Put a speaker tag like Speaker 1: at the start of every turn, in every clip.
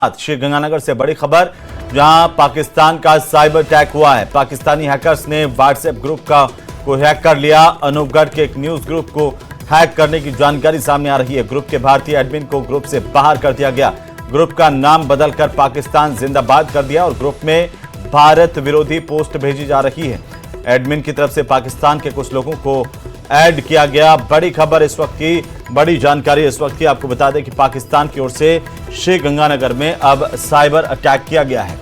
Speaker 1: श्रीगंगानगर से बड़ी खबर, जहां पाकिस्तान का साइबर अटैक हुआ है। पाकिस्तानी हैकर्स ने व्हाट्सएप ग्रुप को हैक कर लिया। अनूपगढ़ के एक न्यूज ग्रुप को हैक करने की जानकारी सामने आ रही है। ग्रुप के भारतीय एडमिन को ग्रुप से बाहर कर दिया गया। ग्रुप का नाम बदलकर पाकिस्तान जिंदाबाद कर दिया और ग्रुप में भारत विरोधी पोस्ट भेजी जा रही है। एडमिन की तरफ से पाकिस्तान के कुछ लोगों को ऐड किया गया। बड़ी खबर इस वक्त की, बड़ी जानकारी इस वक्त की, आपको बता दें कि पाकिस्तान की ओर से श्रीगंगानगर में अब साइबर अटैक किया गया है।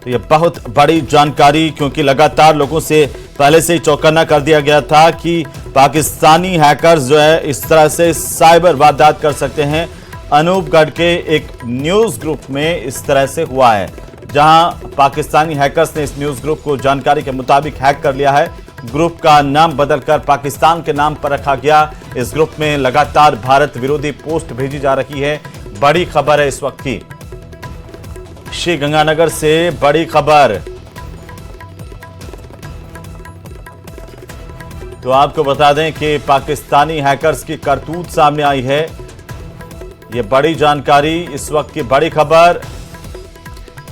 Speaker 1: तो यह बहुत बड़ी जानकारी, क्योंकि लगातार लोगों से पहले से ही चौकन्ना कर दिया गया था कि पाकिस्तानी हैकर्स जो है इस तरह से साइबर वारदात कर सकते हैं। अनूपगढ़ के एक न्यूज ग्रुप में इस तरह से हुआ है, जहां पाकिस्तानी हैकर्स ने इस न्यूज ग्रुप को जानकारी के मुताबिक हैक कर लिया है। ग्रुप का नाम बदलकर पाकिस्तान के नाम पर रखा गया। इस ग्रुप में लगातार भारत विरोधी पोस्ट भेजी जा रही है। बड़ी खबर है इस वक्त की, श्रीगंगानगर से बड़ी खबर। तो आपको बता दें कि पाकिस्तानी हैकर्स की करतूत सामने आई है। यह बड़ी जानकारी, इस वक्त की बड़ी खबर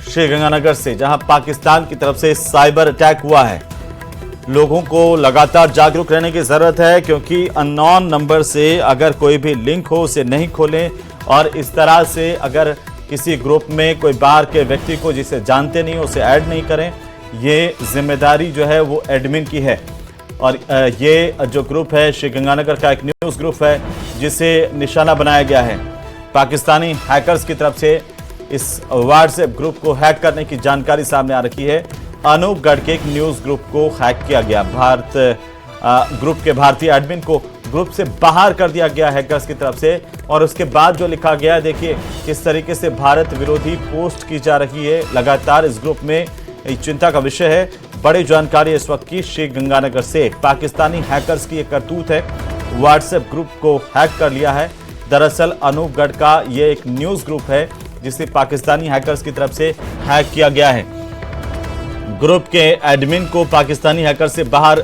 Speaker 1: श्रीगंगानगर से, जहां पाकिस्तान की तरफ से साइबर अटैक हुआ है। लोगों को लगातार जागरूक रहने की जरूरत है, क्योंकि अननोन नंबर से अगर कोई भी लिंक हो उसे नहीं खोलें। और इस तरह से अगर किसी ग्रुप में कोई बाहर के व्यक्ति को जिसे जानते नहीं उसे ऐड नहीं करें। ये जिम्मेदारी जो है वो एडमिन की है। और ये जो ग्रुप है श्रीगंगानगर का एक न्यूज़ ग्रुप है, जिसे निशाना बनाया गया है। पाकिस्तानी हैकर्स की तरफ से इस व्हाट्सएप ग्रुप को हैक करने की जानकारी सामने आ रही है। अनूपगढ़ के एक न्यूज ग्रुप को हैक किया गया। ग्रुप के भारतीय एडमिन को ग्रुप से बाहर कर दिया गया हैकर्स की तरफ से। और उसके बाद जो लिखा गया, देखिए किस तरीके से भारत विरोधी पोस्ट की जा रही है। लगातार इस ग्रुप में एक चिंता का विषय है। बड़ी जानकारी इस वक्त की श्रीगंगानगर से, पाकिस्तानी हैकर्स की एक करतूत है। व्हाट्सएप ग्रुप को हैक कर लिया है। दरअसल अनूपगढ़ का ये एक न्यूज ग्रुप है, जिसे पाकिस्तानी हैकर्स की तरफ से हैक किया गया है। ग्रुप के एडमिन को पाकिस्तानी हैकर से बाहर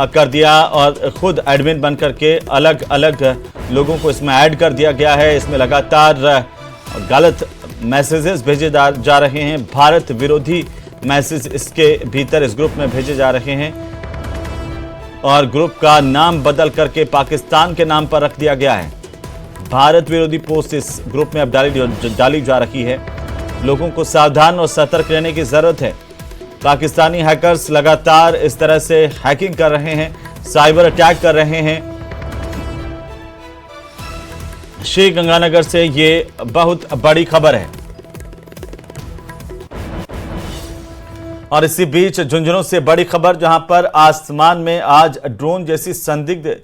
Speaker 1: कर दिया और खुद एडमिन बनकर के अलग अलग लोगों को इसमें ऐड कर दिया गया है। इसमें लगातार गलत मैसेजेस भेजे जा रहे हैं। भारत विरोधी मैसेज इसके भीतर इस ग्रुप में भेजे जा रहे हैं। और ग्रुप का नाम बदल करके पाकिस्तान के नाम पर रख दिया गया है। भारत विरोधी पोस्ट इस ग्रुप में अब डाली जा रही है। लोगों को सावधान और सतर्क रहने की जरूरत है। पाकिस्तानी हैकर्स लगातार इस तरह से हैकिंग कर रहे हैं, साइबर अटैक कर रहे हैं। श्रीगंगानगर से ये बहुत बड़ी खबर है। और इसी बीच झुंझुनू से बड़ी खबर, जहां पर आसमान में आज ड्रोन जैसी संदिग्ध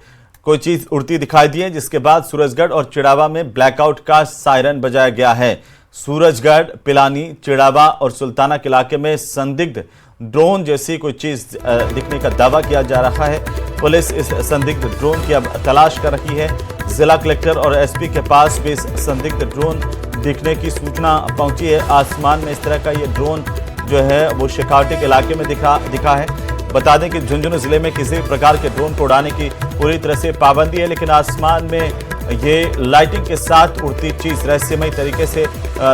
Speaker 1: कोई चीज उड़ती दिखाई दी है, जिसके बाद सूरजगढ़ और चिड़ावा में ब्लैकआउट का सायरन बजाया गया है। सूरजगढ़, पिलानी, चिड़ावा और सुल्ताना के इलाके में संदिग्ध ड्रोन जैसी कोई चीज दिखने का दावा किया जा रहा है। पुलिस इस संदिग्ध ड्रोन की अब तलाश कर रही है। जिला कलेक्टर और एसपी के पास भी इस संदिग्ध ड्रोन दिखने की सूचना पहुंची है। आसमान में इस तरह का ये ड्रोन जो है वो शेखावटी के इलाके में दिखा है। बता दें कि झुंझुनू जिले में किसी भी प्रकार के ड्रोन को उड़ाने की पूरी तरह से पाबंदी है, लेकिन आसमान में ये लाइटिंग के साथ उड़ती चीज रहस्यमय तरीके से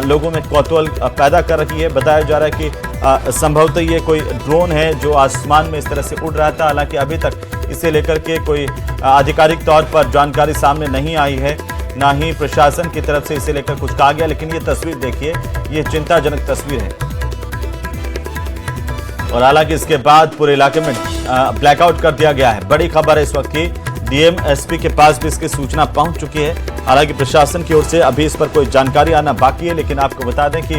Speaker 1: लोगों में कौतूहल पैदा कर रही है। बताया जा रहा है कि संभवतः ये कोई ड्रोन है जो आसमान में इस तरह से उड़ रहा था। हालांकि अभी तक इसे लेकर के कोई आधिकारिक तौर पर जानकारी सामने नहीं आई है, ना ही प्रशासन की तरफ से इसे लेकर कुछ कहा गया। लेकिन ये तस्वीर देखिए, ये चिंताजनक तस्वीर है। और हालांकि इसके बाद पूरे इलाके में ब्लैकआउट कर दिया गया है। बड़ी खबर है इस वक्त की, डीएम एसपी के पास भी इसकी सूचना पहुंच चुकी है। हालांकि प्रशासन की ओर से अभी इस पर कोई जानकारी आना बाकी है, लेकिन आपको बता दें कि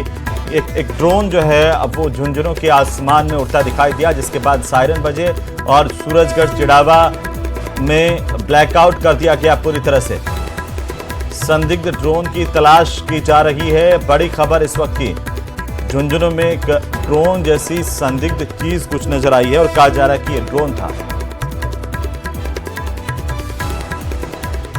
Speaker 1: एक ड्रोन जो है अब वो झुंझुनू के आसमान में उड़ता दिखाई दिया, जिसके बाद सायरन बजे और सूरजगढ़, चिड़ावा में ब्लैकआउट कर दिया गया पूरी तरह से। संदिग्ध ड्रोन की तलाश की जा रही है। बड़ी खबर इस वक्त की, झुंझुनू में एक ड्रोन जैसी संदिग्ध चीज कुछ नजर आई है और कहा जा रहा है कि यह ड्रोन था।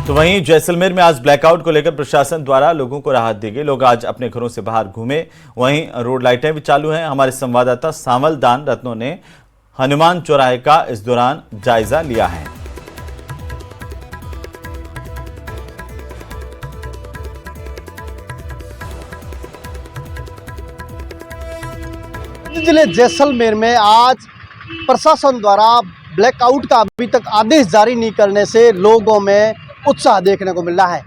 Speaker 1: तो वहीं जैसलमेर में आज ब्लैकआउट को लेकर प्रशासन द्वारा लोगों को राहत दी गई। लोग आज अपने घरों से बाहर घूमे। वहीं रोड लाइटें भी चालू हैं। हमारे संवाददाता सावल दान रत्नों ने हनुमान चौराहे का इस दौरान जायजा लिया है।
Speaker 2: जिले जैसलमेर में आज प्रशासन द्वारा ब्लैकआउट का अभी तक आदेश जारी नहीं करने से लोगों में उत्साह देखने को मिल रहा है।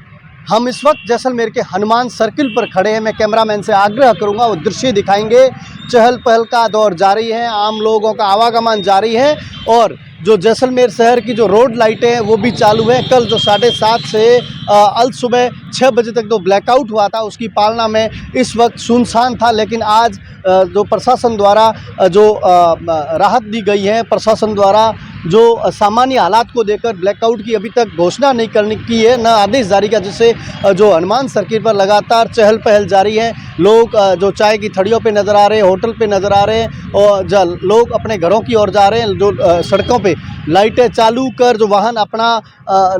Speaker 2: हम इस वक्त जैसलमेर के हनुमान सर्किल पर खड़े हैं। मैं कैमरामैन से आग्रह करूंगा वो दृश्य दिखाएंगे। चहल पहल का दौर जारी है, आम लोगों का आवागमन जारी है और जो जैसलमेर शहर की जो रोड लाइटें हैं वो भी चालू है। कल जो 7:30 से अल सुबह 6 बजे तक जो ब्लैकआउट हुआ था उसकी पालना में इस वक्त सुनसान था, लेकिन आज जो प्रशासन द्वारा जो राहत दी गई है, प्रशासन द्वारा जो सामान्य हालात को देखकर ब्लैकआउट की अभी तक घोषणा नहीं करने की है, न आदेश जारी किया, जिससे जो हनुमान सर्किल पर लगातार चहल पहल जारी है। लोग जो चाय की थड़ियों पे नज़र आ रहे हैं, होटल पे नज़र आ रहे हैं और लोग अपने घरों की ओर जा रहे हैं। जो सड़कों पे लाइटें चालू कर जो वाहन अपना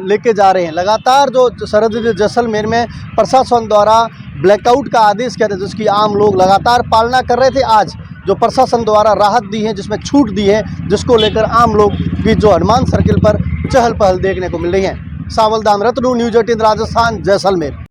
Speaker 2: लेके जा रहे हैं। लगातार जो सरहदी जैसलमेर में प्रशासन द्वारा ब्लैकआउट का आदेश किया था जिसकी आम लोग लगातार पालना कर रहे थे, आज जो प्रशासन द्वारा राहत दी है, जिसमें छूट दी है, जिसको लेकर आम लोग की जो हनुमान सर्किल पर चहल पहल देखने को मिल रही है। सावलदान रत्नू, न्यूज़ 18 राजस्थान, जैसलमेर।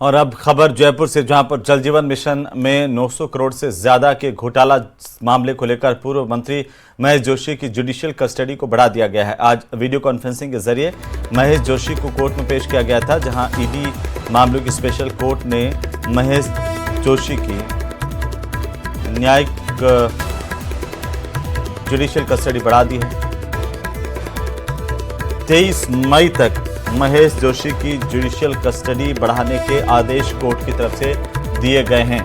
Speaker 1: और अब खबर जयपुर से, जहां पर जल जीवन मिशन में 900 करोड़ से ज्यादा के घोटाला मामले को लेकर पूर्व मंत्री महेश जोशी की जुडिशियल कस्टडी को बढ़ा दिया गया है। आज वीडियो कॉन्फ्रेंसिंग के जरिए महेश जोशी को कोर्ट में पेश किया गया था, जहां ईडी मामलों की स्पेशल कोर्ट ने महेश जोशी की न्यायिक जुडिशियल कस्टडी बढ़ा दी है। 23 मई तक महेश जोशी की जुडिशियल कस्टडी बढ़ाने के आदेश कोर्ट की तरफ से दिए गए हैं।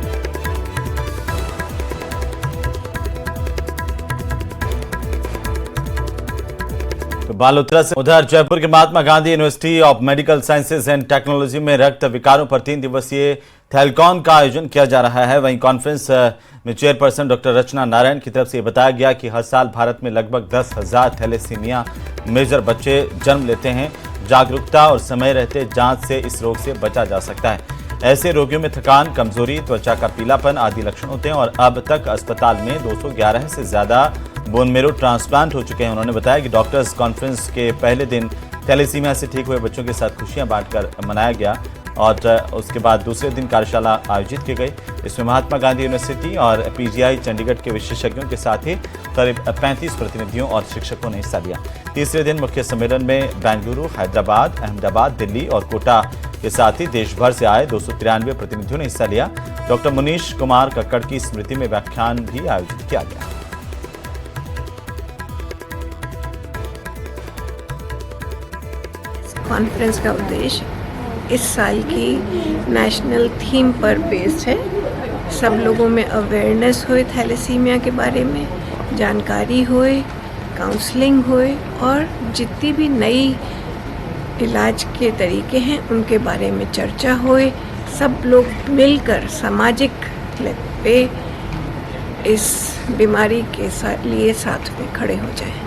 Speaker 1: तो बालोतरा से उधर जयपुर के Mahatma Gandhi University of Medical Sciences and Technology में रक्त विकारों पर 3 दिवसीय थैलकॉन का आयोजन किया जा रहा है। वहीं कॉन्फ्रेंस में चेयरपर्सन डॉक्टर रचना नारायण की तरफ से बताया गया कि हर साल भारत में लगभग 10,000 थैलेसीमिया मेजर बच्चे जन्म लेते हैं। जागरूकता और समय रहते जांच से इस रोग से बचा जा सकता है। ऐसे रोगियों में थकान, कमजोरी, त्वचा का पीलापन आदि लक्षण होते हैं और अब तक अस्पताल में 211 से ज्यादा बोन मेरो ट्रांसप्लांट हो चुके हैं। उन्होंने बताया कि डॉक्टर्स कॉन्फ्रेंस के पहले दिन थैलेसीमिया से ठीक हुए बच्चों के साथ खुशियां बांटकर मनाया गया और उसके बाद दूसरे दिन कार्यशाला आयोजित की गई। इसमें महात्मा गांधी यूनिवर्सिटी और पीजीआई चंडीगढ़ के विशेषज्ञों के साथ ही करीब 35 प्रतिनिधियों और शिक्षकों ने हिस्सा लिया। तीसरे दिन मुख्य सम्मेलन में बेंगलुरु, हैदराबाद, अहमदाबाद, दिल्ली और कोटा के साथ ही देश भर से आए 293 प्रतिनिधियों ने हिस्सा लिया। डॉक्टर मुनीश कुमार कक्कड़ की स्मृति में व्याख्यान भी आयोजित किया गया।
Speaker 3: कॉन्फ्रेंस का उद्देश्य इस साल की नेशनल थीम पर बेस्ड है। सब लोगों में अवेयरनेस होए, थैलेसीमिया के बारे में जानकारी होए, काउंसलिंग होए और जितनी भी नई इलाज के तरीके हैं उनके बारे में चर्चा होए। सब लोग मिलकर सामाजिक लेवल पे इस बीमारी के लिए साथ में खड़े हो जाएं।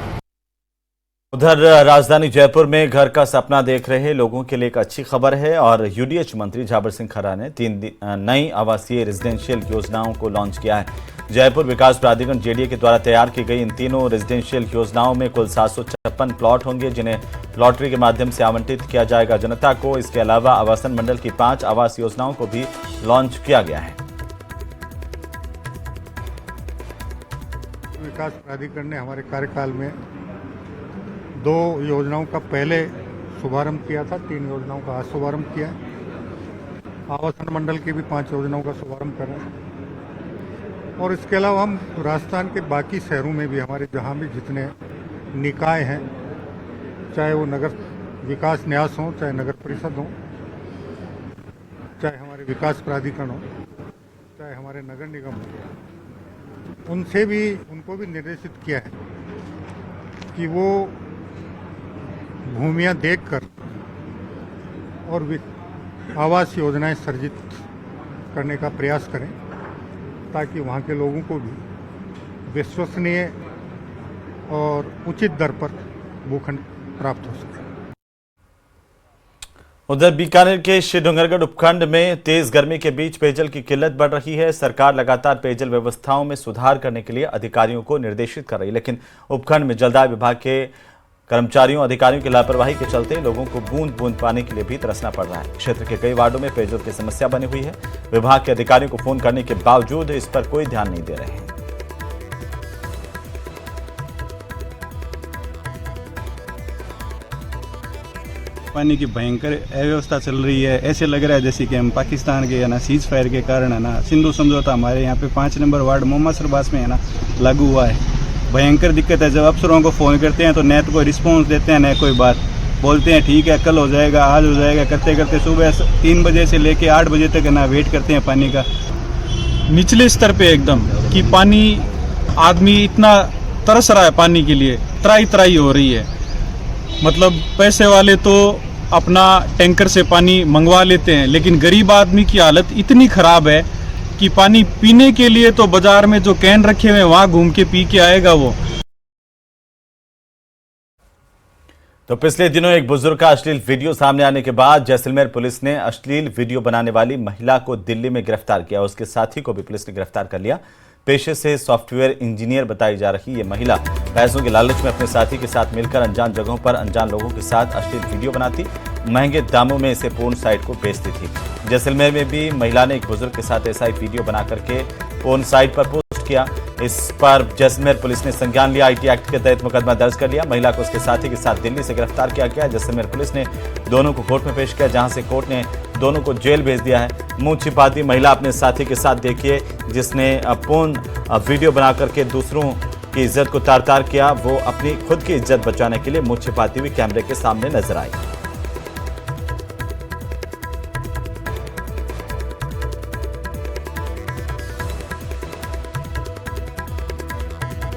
Speaker 1: उधर राजधानी जयपुर में घर का सपना देख रहे लोगों के लिए एक अच्छी खबर है और यूडीएच मंत्री झाबर सिंह खर्रा ने 3 नई आवासीय रेजिडेंशियल योजनाओं को लॉन्च किया है। जयपुर विकास प्राधिकरण जेडीए के द्वारा तैयार की गई इन तीनों रेजिडेंशियल योजनाओं में कुल 756 प्लॉट होंगे, जिन्हें लॉटरी के माध्यम से आवंटित किया जाएगा जनता को। इसके अलावा आवासन मंडल की 5 आवास योजनाओं को भी लॉन्च किया गया है।
Speaker 4: विकास प्राधिकरण ने हमारे कार्यकाल में 2 योजनाओं का पहले शुभारंभ किया था, 3 योजनाओं का आज शुभारंभ किया है। आवासन मंडल की भी 5 योजनाओं का शुभारंभ कर रहे हैं और इसके अलावा हम राजस्थान के बाकी शहरों में भी हमारे जहाँ भी जितने निकाय हैं, चाहे वो नगर विकास न्यास हों, चाहे नगर परिषद हों, चाहे हमारे विकास प्राधिकरण हो, चाहे हमारे नगर निगम हो, उनको भी निर्देशित किया है कि वो भूमियां देखकर और आवास योजनाएं सर्जित करने का प्रयास करें ताकि वहां के लोगों को भी विश्वसनीय और उचित दर पर भूखंड प्राप्त हो सके।
Speaker 1: उधर बीकानेर के श्रीडूंगरगढ़ उपखंड में तेज गर्मी के बीच पेयजल की किल्लत बढ़ रही है। सरकार लगातार पेयजल व्यवस्थाओं में सुधार करने के लिए अधिकारियों को निर्देशित कर रही है, लेकिन उपखंड में जलदाय विभाग के कर्मचारियों अधिकारियों की लापरवाही के चलते लोगों को बूंद बूंद पानी के लिए भी तरसना पड़ रहा है। क्षेत्र के कई वार्डों में पेयजल की समस्या बनी हुई है। विभाग के अधिकारियों को फोन करने के बावजूद इस पर कोई ध्यान नहीं दे रहे हैं।
Speaker 5: पानी की भयंकर अव्यवस्था चल रही है। ऐसे लग रहा है जैसे कि हम पाकिस्तान के है ना सीज फायर के कारण है ना सिंधु समझौता हमारे यहाँ पे 5 नंबर वार्ड मोहम्मद सरबास में है ना लागू हुआ है। भयंकर दिक्कत है। जब अफसरों को फ़ोन करते हैं तो न तो कोई रिस्पॉन्स देते हैं न कोई बात, बोलते हैं ठीक है कल हो जाएगा आज हो जाएगा, करते करते सुबह 3 बजे से लेके 8 बजे तक है ना वेट करते हैं पानी का।
Speaker 6: निचले स्तर पे एकदम कि पानी, आदमी इतना तरस रहा है पानी के लिए, त्राही त्राही हो रही है। मतलब पैसे वाले तो अपना टैंकर से पानी मंगवा लेते हैं, लेकिन गरीब आदमी की हालत इतनी ख़राब है कि पानी पीने के लिए तो बाजार में जो कैन रखे हुए हैं वहाँ घूम के पी के आएगा वो।
Speaker 1: तो पिछले दिनों एक बुजुर्ग का अश्लील वीडियो सामने आने के बाद जैसलमेर पुलिस ने अश्लील वीडियो बनाने वाली महिला को दिल्ली में गिरफ्तार किया। उसके साथी को भी पुलिस ने गिरफ्तार कर लिया। पेशे से सॉफ्टवेयर इंजीनियर बताई जा रही ये महिला पैसों के लालच में अपने साथी के साथ मिलकर अनजान जगहों पर अनजान लोगों के साथ अश्लील वीडियो बनाती, महंगे दामों में इसे पोर्न साइट को बेचती थी। जैसलमेर में भी महिला ने एक बुजुर्ग के साथ ऐसा एक वीडियो बना करके पोर्न साइट पर पोस्ट किया। इस पर जैसलमेर पुलिस ने संज्ञान लिया। आईटी एक्ट के तहत मुकदमा दर्ज कर लिया। महिला को उसके साथी के साथ दिल्ली से गिरफ्तार किया गया। जैसलमेर पुलिस ने दोनों को कोर्ट में पेश किया, जहां से कोर्ट ने दोनों को जेल भेज दिया है। मुंह छिपाती महिला अपने साथी के साथ देखिए, जिसने पोर्न वीडियो बना करके दूसरों की इज्जत को तार तार किया, वो अपनी खुद की इज्जत बचाने के लिए मुंह छिपाती हुई कैमरे के सामने नजर आई।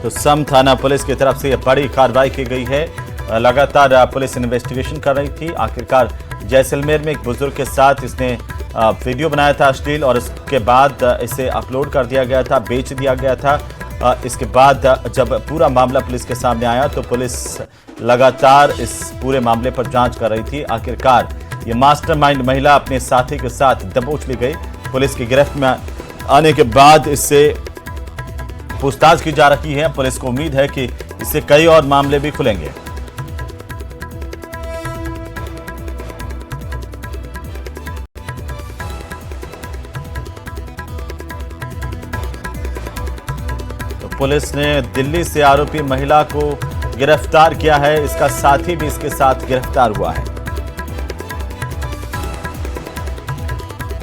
Speaker 1: तो सम थाना पुलिस की तरफ से यह बड़ी कार्रवाई की गई है। लगातार पुलिस इन्वेस्टिगेशन कर रही थी। आखिरकार जैसलमेर में एक बुजुर्ग के साथ इसने वीडियो बनाया था अश्लील, और इसके बाद इसे अपलोड कर दिया गया था, बेच दिया गया था। इसके बाद जब पूरा मामला पुलिस के सामने आया तो पुलिस लगातार इस पूरे मामले पर जांच कर रही थी। आखिरकार ये मास्टरमाइंड महिला अपने साथी के साथ दबोच ली गई। पुलिस की गिरफ्त में आने के बाद इससे पूछताछ की जा रही है। पुलिस को उम्मीद है कि इससे कई और मामले भी खुलेंगे। तो पुलिस ने दिल्ली से आरोपी महिला को गिरफ्तार किया है। इसका साथी भी इसके साथ गिरफ्तार हुआ है।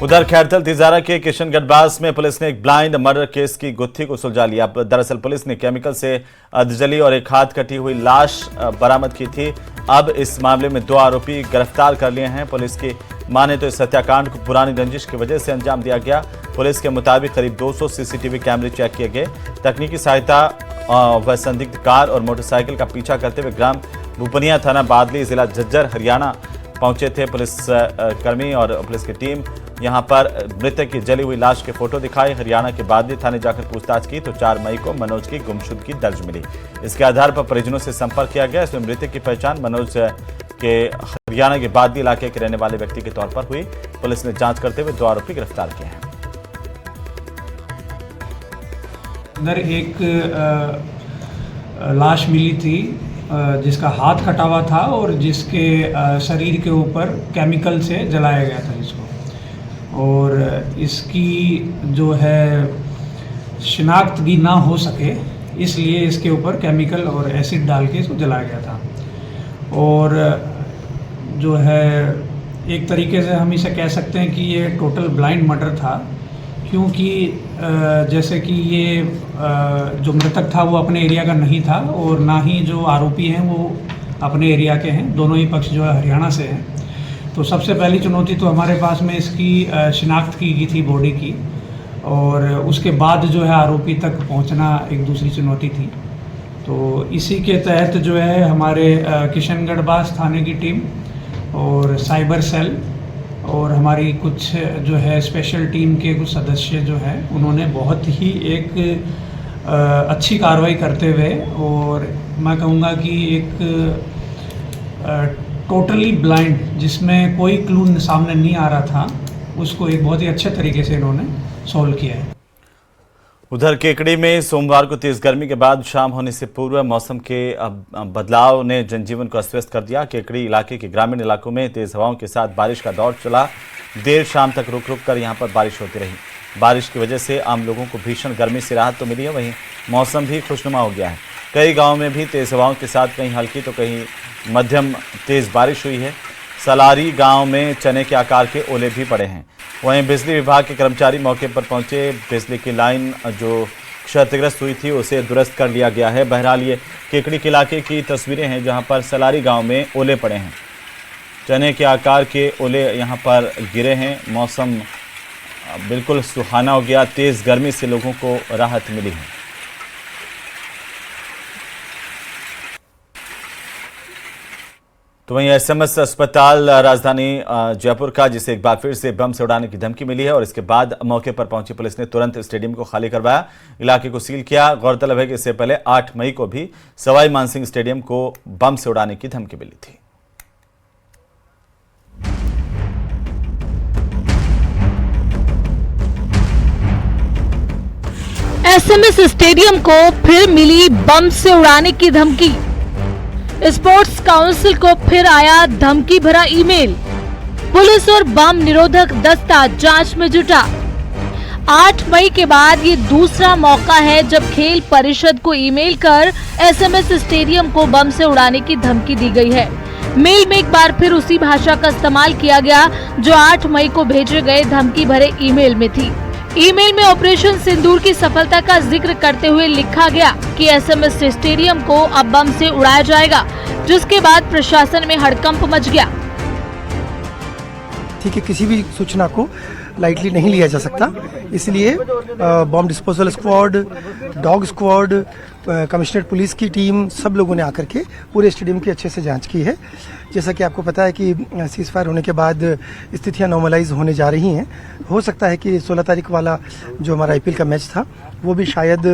Speaker 1: उधर खैरथल तिजारा के किशनगढ़बास में पुलिस ने एक ब्लाइंड मर्डर केस की गुत्थी को सुलझा लिया। दरअसल पुलिस ने केमिकल से अधजली और एक हाथ कटी हुई लाश बरामद की थी। अब इस मामले में 2 आरोपी गिरफ्तार कर लिए हैं। पुलिस की माने तो इस हत्याकांड को पुरानी रंजिश की वजह से अंजाम दिया गया। पुलिस के मुताबिक करीब 200 सीसीटीवी कैमरे चेक किए गए। तकनीकी सहायता व संदिग्ध कार और मोटरसाइकिल का पीछा करते हुए ग्राम भूपनिया थाना बादली जिला झज्जर हरियाणा पहुंचे थे पुलिस कर्मी और पुलिस की टीम। यहां पर मृतक की जली हुई लाश के फोटो दिखाए। हरियाणा के बादली थाने जाकर पूछताछ की तो 4 मई को मनोज की गुमशुदगी दर्ज मिली। इसके आधार पर परिजनों से संपर्क किया गया। इसमें मृतक की पहचान मनोज के हरियाणा के बादली इलाके के रहने वाले व्यक्ति के तौर पर हुई। पुलिस ने जांच करते हुए 2 आरोपी गिरफ्तार किए हैं।
Speaker 7: अंदर एक लाश मिली थी जिसका हाथ कटा हुआ था और जिसके शरीर के ऊपर केमिकल से जलाया गया था इसको, और इसकी जो है शिनाख्त भी ना हो सके इसलिए इसके ऊपर केमिकल और एसिड डाल के इसको जलाया गया था। और जो है एक तरीके से हम इसे कह सकते हैं कि ये टोटल ब्लाइंड मर्डर था, क्योंकि जैसे कि ये जो मृतक था वो अपने एरिया का नहीं था और ना ही जो आरोपी हैं वो अपने एरिया के हैं। दोनों ही पक्ष जो है हरियाणा से हैं। तो सबसे पहली चुनौती तो हमारे पास में इसकी शिनाख्त की गई थी बॉडी की, और उसके बाद जो है आरोपी तक पहुंचना एक दूसरी चुनौती थी। तो इसी के तहत जो है हमारे किशनगढ़बास थाने की टीम और साइबर सेल और हमारी कुछ जो है स्पेशल टीम के कुछ सदस्य जो हैं उन्होंने बहुत ही एक अच्छी कार्रवाई करते हुए, और मैं कहूँगा कि एक टोटली ब्लाइंड जिसमें कोई क्लू सामने नहीं आ रहा था, उसको एक बहुत ही अच्छे तरीके से इन्होंने सॉल्व किया है।
Speaker 1: उधर केकड़ी में सोमवार को तेज गर्मी के बाद शाम होने से पूर्व मौसम के बदलाव ने जनजीवन को अस्त व्यस्त कर दिया। केकड़ी इलाके के ग्रामीण इलाकों में तेज हवाओं के साथ बारिश का दौर चला। देर शाम तक रुक रुक कर यहाँ पर बारिश होती रही। बारिश की वजह से आम लोगों को भीषण गर्मी से राहत तो मिली है, वहीं मौसम भी खुशनुमा हो गया है। कई गाँव में भी तेज हवाओं के साथ कहीं हल्की तो कहीं मध्यम तेज बारिश हुई है। सलारी गांव में चने के आकार के ओले भी पड़े हैं। वहीं बिजली विभाग के कर्मचारी मौके पर पहुंचे। बिजली की लाइन जो क्षतिग्रस्त हुई थी उसे दुरुस्त कर लिया गया है। बहरहाल ये केकड़ी के इलाके की तस्वीरें हैं जहां पर सलारी गांव में ओले पड़े हैं। चने के आकार के ओले यहां पर गिरे हैं। मौसम बिल्कुल सुहाना हो गया। तेज गर्मी से लोगों को राहत मिली है। तो वहीं एसएमएस अस्पताल राजधानी जयपुर का, जिसे एक बार फिर से बम से उड़ाने की धमकी मिली है और इसके बाद मौके पर पहुंची पुलिस ने तुरंत स्टेडियम को खाली करवाया, इलाके को सील किया। गौरतलब है कि इससे पहले 8 मई को भी सवाई मानसिंह स्टेडियम को बम से उड़ाने की धमकी मिली थी।
Speaker 8: एसएमएस स्टेडियम को फिर मिली बम से उड़ाने की धमकी। स्पोर्ट्स काउंसिल को फिर आया धमकी भरा ईमेल। पुलिस और बम निरोधक दस्ता जांच में जुटा। 8 मई के बाद ये दूसरा मौका है जब खेल परिषद को ईमेल कर एसएमएस स्टेडियम को बम से उड़ाने की धमकी दी गई है। मेल में एक बार फिर उसी भाषा का इस्तेमाल किया गया जो 8 मई को भेजे गए धमकी भरे ईमेल में थी। ईमेल में ऑपरेशन सिंदूर की सफलता का जिक्र करते हुए लिखा गया कि एसएमएस स्टेडियम को अब बम से उड़ाया जाएगा, जिसके बाद प्रशासन में हड़कंप मच गया।
Speaker 9: ठीक है, किसी भी सूचना को लाइटली नहीं लिया जा सकता, इसलिए bomb disposal squad, dog squad, commissionerate police की टीम, सब लोगों ने आकर के पूरे स्टेडियम की अच्छे से जांच की है। जैसा कि आपको पता है कि सीज फायर होने के बाद स्थितियां नॉर्मलाइज होने जा रही हैं। हो सकता है कि 16 तारीख वाला जो हमारा आईपीएल का मैच था वो भी शायद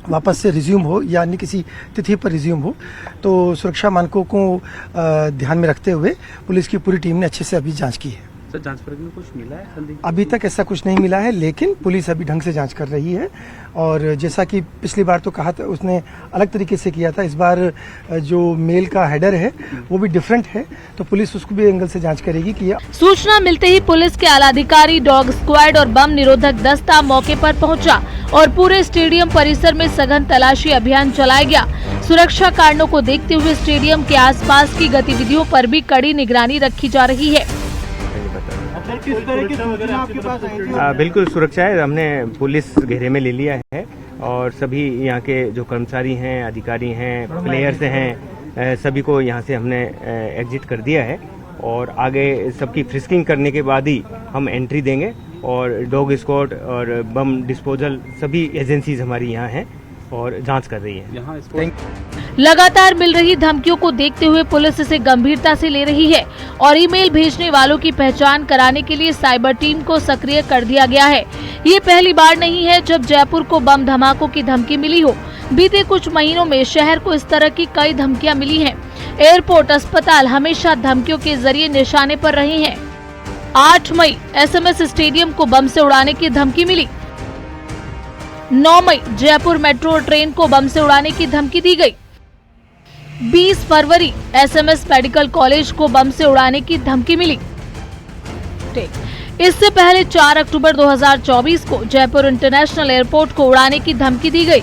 Speaker 9: वापस से रिज्यूम हो या अन्य किसी तिथि पर रिज्यूम हो। तो सुरक्षा मानकों को ध्यान में रखते हुए पुलिस की पूरी टीम ने अच्छे से अभी जांच की है।
Speaker 10: सर, जांच प्रक्रिया में कुछ मिला है?
Speaker 9: अभी तक ऐसा कुछ नहीं मिला है, लेकिन पुलिस अभी ढंग से जांच कर रही है। और जैसा कि पिछली बार तो कहा था, उसने अलग तरीके से किया था, इस बार जो मेल का हेडर है वो भी डिफरेंट है, तो पुलिस उसको भी एंगल से जांच करेगी कि
Speaker 8: सूचना मिलते ही पुलिस के आलाधिकारी, डॉग स्क्वाड और बम निरोधक दस्ता मौके पर पहुंचा और पूरे स्टेडियम परिसर में सघन तलाशी अभियान चलाया गया। सुरक्षा कारणों को देखते हुए स्टेडियम के आसपास की गतिविधियों पर भी कड़ी निगरानी रखी जा रही है।
Speaker 10: किस तरह की सूचना आपके पास आई? बिल्कुल सुरक्षा है, हमने पुलिस घेरे में ले लिया है और सभी यहाँ के जो कर्मचारी हैं, अधिकारी हैं, प्लेयर्स हैं, सभी को यहाँ से हमने एग्जिट कर दिया है और आगे सबकी फ्रिस्किंग करने के बाद ही हम एंट्री देंगे। और डॉग स्क्वाड और बम डिस्पोजल सभी एजेंसीज हमारी यहाँ हैं और जांच कर रही है।
Speaker 8: लगातार मिल रही धमकियों को देखते हुए पुलिस इसे गंभीरता से ले रही है और ईमेल भेजने वालों की पहचान कराने के लिए साइबर टीम को सक्रिय कर दिया गया है। ये पहली बार नहीं है जब जयपुर को बम धमाकों की धमकी मिली हो। बीते कुछ महीनों में शहर को इस तरह की कई धमकियां मिली हैं। एयरपोर्ट, अस्पताल हमेशा धमकियों के जरिए निशाने पर रहे हैं। 8 मई एसएमएस स्टेडियम को बम से उड़ाने की धमकी मिली। 9 मई जयपुर मेट्रो ट्रेन को बम से उड़ाने की धमकी दी गई। 20 फरवरी एसएमएस मेडिकल कॉलेज को बम से उड़ाने की धमकी मिली। इससे पहले 4 अक्टूबर 2024 को जयपुर इंटरनेशनल एयरपोर्ट को उड़ाने की धमकी दी गई।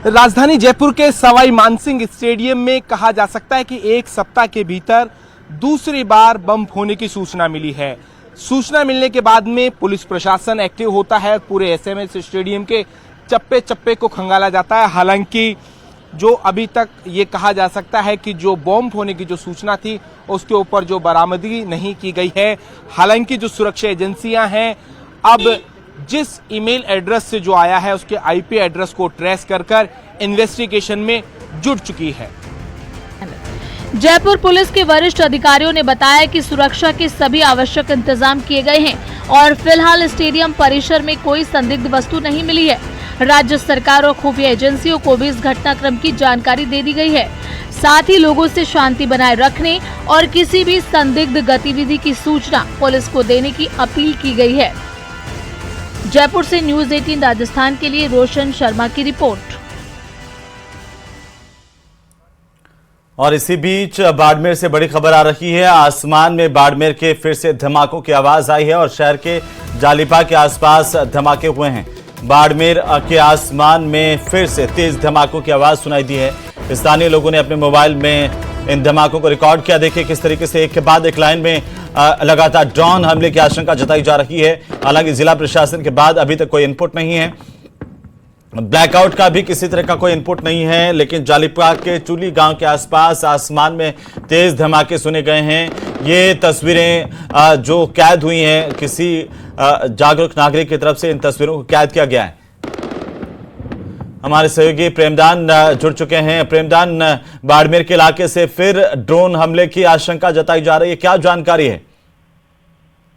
Speaker 11: राजधानी जयपुर के सवाई मानसिंह स्टेडियम में कहा जा सकता है कि एक सप्ताह के भीतर दूसरी बार बम फोड़ने की सूचना मिली है। सूचना मिलने के बाद में पुलिस प्रशासन एक्टिव होता है। पूरे एसएमएस स्टेडियम के चप्पे चप्पे को खंगाला जाता है। हालांकि जो अभी तक ये कहा जा सकता है कि जो बॉम्ब होने की जो सूचना थी उसके ऊपर जो बरामदगी नहीं की गई है। हालांकि जो सुरक्षा एजेंसियां हैं अब जिस ईमेल एड्रेस से जो आया है उसके आईपी एड्रेस को ट्रेस कर इन्वेस्टिगेशन में जुट चुकी है।
Speaker 8: जयपुर पुलिस के वरिष्ठ अधिकारियों ने बताया कि सुरक्षा के सभी आवश्यक इंतजाम किए गए हैं और फिलहाल स्टेडियम परिसर में कोई संदिग्ध वस्तु नहीं मिली है। राज्य सरकार और खुफिया एजेंसियों को भी इस घटनाक्रम की जानकारी दे दी गई है। साथ ही लोगों से शांति बनाए रखने और किसी भी संदिग्ध गतिविधि की सूचना पुलिस को देने की अपील की गई है। जयपुर से न्यूज़ 18 राजस्थान के लिए रोशन शर्मा की रिपोर्ट।
Speaker 1: और इसी बीच बाड़मेर से बड़ी खबर आ रही है। आसमान में बाड़मेर के फिर से धमाकों की आवाज आई है और शहर के जालिपा के आसपास धमाके हुए हैं। बाड़मेर के आसमान में फिर से तेज धमाकों की आवाज सुनाई दी है। स्थानीय लोगों ने अपने मोबाइल में इन धमाकों को रिकॉर्ड किया। देखिए किस तरीके से एक के बाद एक लाइन में लगातार ड्रोन हमले की आशंका जताई जा रही है। हालांकि जिला प्रशासन के बाद अभी तक कोई इनपुट नहीं है, ब्लैकआउट का भी किसी तरह का कोई इनपुट नहीं है, लेकिन जालिपा के चुली गांव के आसपास आसमान में तेज धमाके सुने गए हैं। ये तस्वीरें जो कैद हुई हैं, किसी जागरूक नागरिक की तरफ से इन तस्वीरों को कैद किया गया है। हमारे सहयोगी प्रेमदान जुड़ चुके हैं। प्रेमदान, बाड़मेर के इलाके से फिर ड्रोन हमले की आशंका जताई जा रही है, क्या जानकारी है?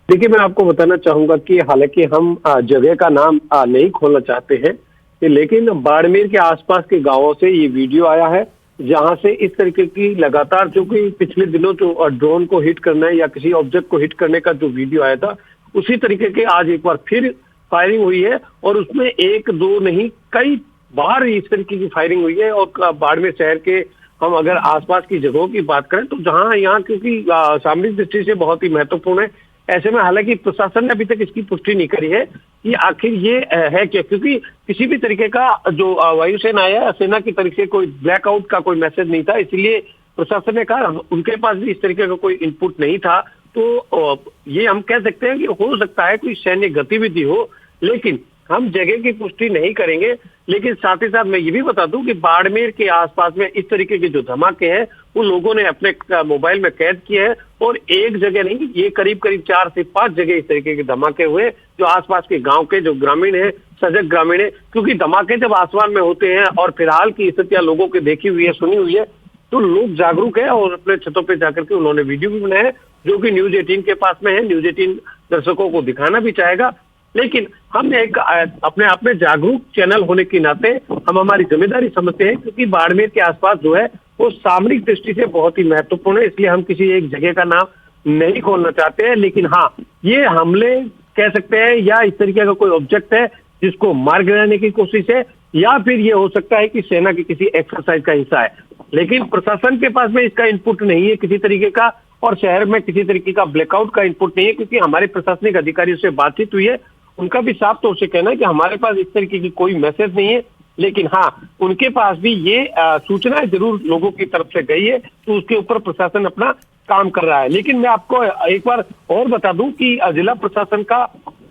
Speaker 12: देखिए, मैं आपको बताना चाहूंगा कि हालांकि हम जगह का नाम नहीं खोलना चाहते हैं, लेकिन बाड़मेर के आसपास के गांवों से ये वीडियो आया है, जहां से इस तरीके की लगातार जो कि पिछले दिनों जो ड्रोन को हिट करना या किसी ऑब्जेक्ट को हिट करने का जो वीडियो आया था, उसी तरीके के आज एक बार फिर फायरिंग हुई है और उसमें एक दो नहीं कई बार इस तरीके की फायरिंग हुई है। और बाड़मेर शहर के हम अगर आसपास की जगहों की बात करें तो जहां यहाँ क्योंकि सामरिक दृष्टि से बहुत ही महत्वपूर्ण है, ऐसे में हालांकि प्रशासन ने अभी तक इसकी पुष्टि नहीं करी है कि आखिर ये है क्या, क्योंकि किसी भी तरीके का जो वायुसेना या सेना की तरफ से कोई ब्लैकआउट का कोई मैसेज नहीं था, इसलिए प्रशासन ने कहा उनके पास भी इस तरीके का कोई इनपुट नहीं था। तो ये हम कह सकते हैं कि हो सकता है कोई सैन्य गतिविधि हो, लेकिन हम जगह की पुष्टि नहीं करेंगे। लेकिन साथ ही साथ मैं ये भी बता दूं कि बाड़मेर के आसपास में इस तरीके के जो धमाके हैं वो लोगों ने अपने मोबाइल में कैद किए हैं और एक जगह नहीं, ये करीब 4 से 5 जगह इस तरीके के धमाके हुए जो आसपास के गांव के जो ग्रामीण है, सजग ग्रामीण है। क्योंकि धमाके जब आसमान में होते हैं और फिलहाल की स्थितियां लोगों की देखी हुई है, सुनी हुई है, तो लोग जागरूक है और अपने छतों पर जाकर के उन्होंने वीडियो भी बनाया है जो कि न्यूज 18 के पास में है। न्यूज 18 दर्शकों को दिखाना भी चाहेगा, लेकिन हम एक अपने आप में जागरूक चैनल होने के नाते हम हमारी जिम्मेदारी समझते हैं, क्योंकि बाड़मेर के आसपास जो है वो सामरिक दृष्टि से बहुत ही महत्वपूर्ण है, इसलिए हम किसी एक जगह का नाम नहीं खोलना चाहते हैं। लेकिन हाँ, ये हमले कह सकते हैं या इस तरीके का कोई ऑब्जेक्ट है जिसको मार गिराने की कोशिश है, या फिर ये हो सकता है कि सेना की किसी एक्सरसाइज का हिस्सा है। लेकिन प्रशासन के पास में इसका इनपुट नहीं है किसी तरीके का, और शहर में किसी तरीके का ब्लैकआउट का इनपुट नहीं है, क्योंकि हमारे प्रशासनिक अधिकारियों से बातचीत हुई है, उनका भी साफ तौर से कहना है कि हमारे पास इस तरीके की कोई मैसेज नहीं है। लेकिन हाँ, उनके पास भी ये सूचना जरूर लोगों की तरफ से गई है, तो उसके ऊपर प्रशासन अपना काम कर रहा है। लेकिन मैं आपको एक बार और बता दूं कि जिला प्रशासन का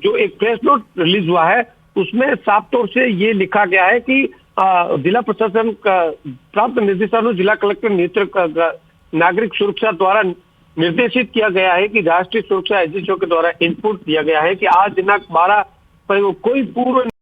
Speaker 12: जो एक प्रेस नोट रिलीज हुआ है उसमें साफ तौर से ये लिखा गया है कि जिला प्रशासन का प्राप्त निर्देशानुसार जिला कलेक्टर नेतृत्व नागरिक सुरक्षा द्वारा निर्देशित किया गया है कि राष्ट्रीय सुरक्षा एजेंसियों के द्वारा इनपुट दिया गया है कि आज दिनांक 12 पर कोई पूर्व